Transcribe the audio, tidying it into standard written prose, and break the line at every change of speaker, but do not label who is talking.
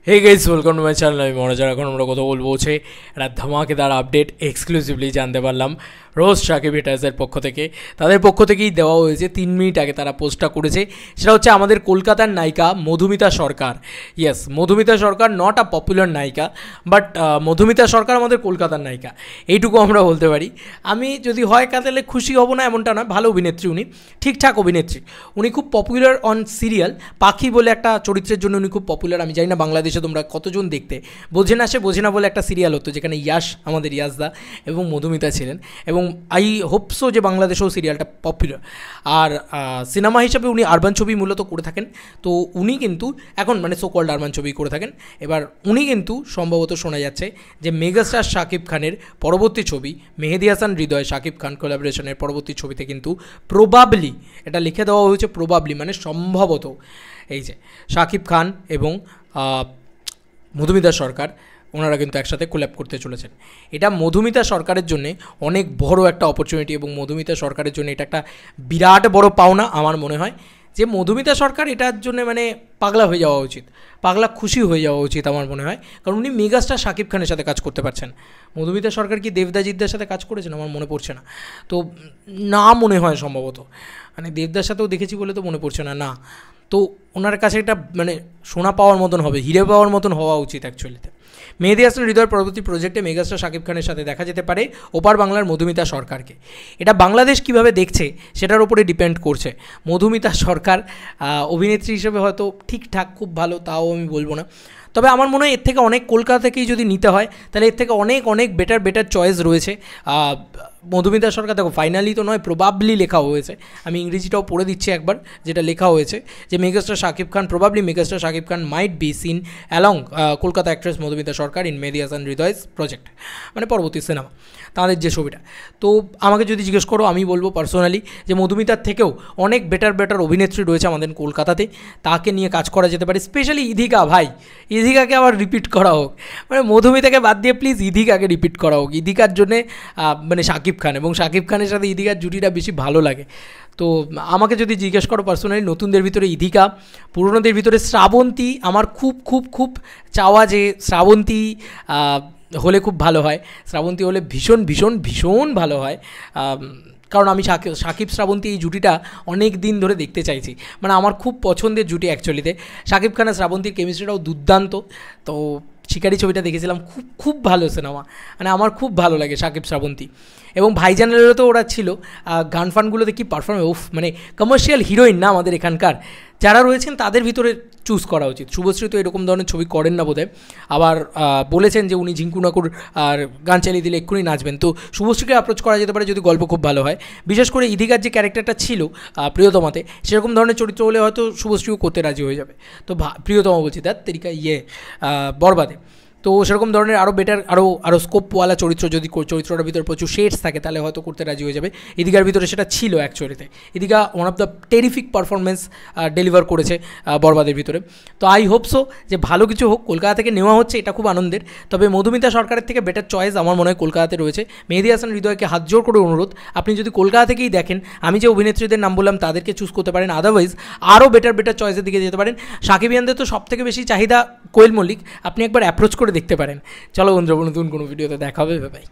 Hey guys welcome to my channel. আমি মনোজার। এখন আমরা কথা বলবো হচ্ছে একটা ধামাকেদার আপডেট এক্সক্লুসিভলি জানতে পারলাম রোজ সাকিব হিটার্সের পক্ষ থেকে। তাদের পক্ষ থেকেই দেওয়া হয়েছে, 3 মিনিট আগে তারা পোস্টটা করেছে। সেটা হচ্ছে আমাদের কলকাতার নায়িকা Madhumita Sarkar. Yes, Madhumita Sarkar not a popular নায়িকা, বাট মধুমিতা সরকার আমাদের কলকাতার নায়িকা, এইটুকু আমরা বলতে পারি। আমি যদি হয় তাহলে খুশি হব না এমনটা নয়, ভালো অভিনেত্রী উনি, ঠিকঠাক অভিনেত্রী। উনি খুব পপুলার অন সিরিয়াল পাখি বলে একটা চরিত্রের জন্য উনি খুব পপুলার। আমি জানি না বাংলাদেশে তোমরা কতজন দেখতে। বোঝে না সে বোঝে না বলে একটা সিরিয়াল হতো, যেখানে ইয়াশ, আমাদের ইয়াশদা এবং মধুমিতা ছিলেন, এবং আই হোপসো যে বাংলাদেশেও সিরিয়ালটা পপুলার। আর সিনেমা হিসাবে উনি আরবান ছবি মূলত করে থাকেন। তো উনি কিন্তু এখন মানে সো কল্ড আরবান ছবি করে থাকেন। এবার উনি কিন্তু সম্ভবত শোনা যাচ্ছে যে মেগাস্টার শাকিব খানের পরবর্তী ছবি মেহেদী হাসান হৃদয় শাকিব খান কোলাবোরেশনের পরবর্তী ছবিতে কিন্তু প্রবাবলি, এটা লিখে দেওয়া হয়েছে প্রবাবলি মানে সম্ভবত, এই যে শাকিব খান এবং মধুমিতা সরকার ওনারা কিন্তু একসাথে কোল্যাব করতে চলেছেন। এটা মধুমিতা সরকারের জন্য অনেক বড় একটা অপরচুনিটি, এবং মধুমিতা সরকারের জন্য এটা একটা বিরাট বড় পাওনা। আমার মনে হয় যে মধুমিতা সরকার এটার জন্য মানে পাগলা হয়ে যাওয়া উচিত, পাগলা খুশি হয়ে যাওয়া উচিত আমার মনে হয়। কারণ উনি মেগাস্টার শাকিব খানের সাথে কাজ করতে পারছেন। মধুমিতা সরকার কি দেবদাজিৎদার সাথে কাজ করেছেন আমার মনে পড়ছে না, তো না মনে হয় সম্ভবত, মানে দেবদার সাথেও দেখেছি বলে তো মনে পড়ছে না। না, তো ওনার কাছে এটা মানে সোনা পাওয়ার মতন হবে, হিরে পাওয়ার মতন হওয়া উচিত অ্যাকচুয়ালিতে। মেহেদী হাসান হৃদয়ের পরবর্তী প্রজেক্টে মেগাস্টার শাকিব খানের সাথে দেখা যেতে পারে ওপার বাংলার মধুমিতা সরকারকে। এটা বাংলাদেশ কীভাবে দেখছে সেটার উপরে ডিপেন্ড করছে। মধুমিতা সরকার অভিনেত্রী হিসেবে হয়তো ঠিকঠাক খুব ভালো, তাও আমি বলবো না, তবে আমার মনে হয় এর থেকে অনেক, কলকাতা থেকেই যদি নিতে হয় তাহলে এর থেকে অনেক অনেক বেটার চয়েস রয়েছে। মধুমিতা সরকার দেখো, ফাইনালি তো নয়, প্রবাবলি লেখা হয়েছে, আমি ইংরেজিটাও পড়ে দিচ্ছি একবার, যেটা লেখা হয়েছে যে megastar Shakib Khan, probably megastar Shakib Khan might be seen along Kolkata actress Madhumita Sarkar in Mehedi Hasan Hridoy's project, মানে পরবর্তী সিনেমা তাদের যে ছবিটা। তো আমাকে যদি জিজ্ঞেস করো, আমি বলবো পার্সোনালি যে মধুমিতার থেকেও অনেক বেটার অভিনেত্রী রয়েছে আমাদের কলকাতাতে, তাকে নিয়ে কাজ করা যেতে পারে। স্পেশালি ইধিকা, ভাই ইধিকাকে আবার রিপিট করা হোক, মানে মধুমিতাকে বাদ দিয়ে প্লিজ ইধিকাকে রিপিট করা হোক। ইধিকার জন্যে মানে শাকিব খান, এবং শাকিব খানের সাথে ইধিকার জুটিটা বেশি ভালো লাগে। তো আমাকে যদি জিজ্ঞেস করো পার্সোনালি, নতুনদের ভিতরে ইধিকা, পুরনোদের ভিতরে শ্রাবন্তী, আমার খুব খুব খুব চাওয়া যে শ্রাবন্তী হলে খুব ভালো হয়। শ্রাবন্তী হলে ভীষণ ভীষণ ভীষণ ভালো হয়, কারণ আমি শাকিব শ্রাবন্তী এই জুটিটা অনেক দিন ধরে দেখতে চাইছি, মানে আমার খুব পছন্দের জুটি অ্যাকচুয়ালিতে। শাকিব খান আর শ্রাবন্তীর কেমিস্ট্রিটাও দুর্দান্ত। তো শিকারি ছবিটা দেখেছিলাম, খুব খুব ভালো সিনেমা, মানে আমার খুব ভালো লাগে শাকিব শ্রাবন্তী। এবং ভাইজানেরও তো ওরা ছিল, গান ফানগুলোতে কি পারফর্ম, উফ, মানে কমার্শিয়াল হিরোইন না আমাদের এখানকার যারা রয়েছেন তাদের ভিতরে চুজ করা উচিত। শুভশ্রী তো এরকম ধরনের ছবি করেন না বোধহয়, আবার বলেছেন যে উনি ঝিঙ্কু নাকুর আর গান চালিয়ে দিলে এক্ষুনি নাচবেন। তো শুভশ্রীকে অ্যাপ্রোচ করা যেতে পারে যদি গল্প খুব ভালো হয়। বিশেষ করে ইধিকার যে ক্যারেক্টারটা ছিল প্রিয়তমাতে, সেরকম ধরনের চরিত্র হলে হয়তো শুভশ্রীও করতে রাজি হয়ে যাবে। তো প্রিয়তমা বলছি, তার তেরিকা বরবাদে, তো সেরকম ধরনের আরও বেটার, আরও স্কোপওয়ালা চরিত্র যদি চরিত্রটার ভিতরে প্রচুর শেডস থাকে তাহলে হয়তো করতে রাজি হয়ে যাবে। ইদিকার ভিতরে সেটা ছিল অ্যাকচুয়ালিতে। Idhika one of the terrific performance deliver করেছে বরবাদের ভিতরে। তো আই হোপসো যে ভালো কিছু হোক, কলকাতা থেকে নেওয়া হচ্ছে, এটা খুব আনন্দের। তবে মধুমিতা সরকারের থেকে বেটার চয়েস আমার মনে হয় কলকাতাতে রয়েছে। মেহেদী হাসান হৃদয়কে হাত জোর করে অনুরোধ, আপনি যদি কলকাতা থেকেই দেখেন, আমি যে অভিনেত্রীদের নাম বললাম তাদেরকে চুজ করতে পারেন, আদারওয়াইজ আরও বেটার চয়েসের দিকে যেতে পারেন। সাকিবিয়ানদের তো সব থেকে বেশি চাহিদা কোয়েল মল্লিক, আপনি একবার অ্যাপ্রোচ করে দেখতে পারেন। চলো বন্ধুরা, নতুন কোনো ভিডিওতে দেখা হবে, বাই।